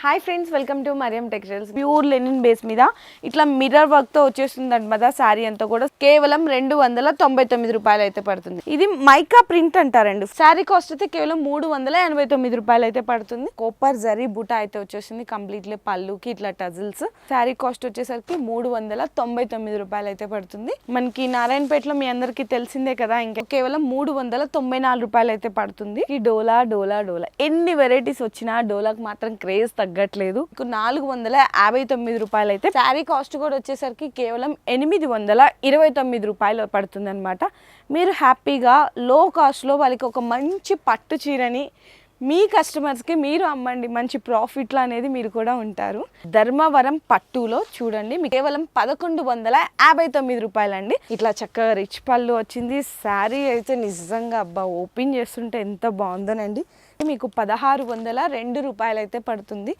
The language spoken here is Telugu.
Hi friends, welcome to Mariyam textiles. Pure linen base మీద ఇట్లా మిర్రర్ వర్క్ తో వచ్చేస్తుంది అనమాట. శారీ అంతా కూడా కేవలం 299 రూపాయలు అయితే పడుతుంది. ఇది మైకా ప్రింట్ అంటారండి. శారీ కాస్ట్ అయితే కేవలం 389 రూపాయలు అయితే పడుతుంది. కోపర్ జరీ బుటా అయితే వచ్చేసింది కంప్లీట్లీ పళ్ళుకి ఇట్లా టజిల్స్. శారీ కాస్ట్ వచ్చేసరికి 399 రూపాయలు అయితే పడుతుంది. మనకి నారాయణపేటలో మీ అందరికి తెలిసిందే కదా, ఇంకా కేవలం 394 రూపాయలు అయితే పడుతుంది. ఈ డోలా డోలా డోలా ఎన్ని వెరైటీస్ వచ్చినా డోలాకి మాత్రం క్రేజ్ తగ్గట్లేదు. 459 రూపాయలు అయితే శారీ కాస్ట్ కూడా వచ్చేసరికి కేవలం 829 రూపాయలు పడుతుంది అనమాట. మీరు హ్యాపీగా లో కాస్ట్లో వాళ్ళకి ఒక మంచి పట్టు చీరని మీ కస్టమర్స్కి మీరు అమ్మండి. మంచి ప్రాఫిట్లో అనేది మీరు కూడా ఉంటారు. ధర్మవరం పట్టులో చూడండి, మీకు కేవలం 1159 రూపాయలండి. ఇట్లా చక్కగా రిచ్ పళ్ళు వచ్చింది. శారీ అయితే నిజంగా అబ్బా ఓపెన్ చేస్తుంటే ఎంత బాగుందోనండి. మీకు 1602 రూపాయలు అయితే పడుతుంది.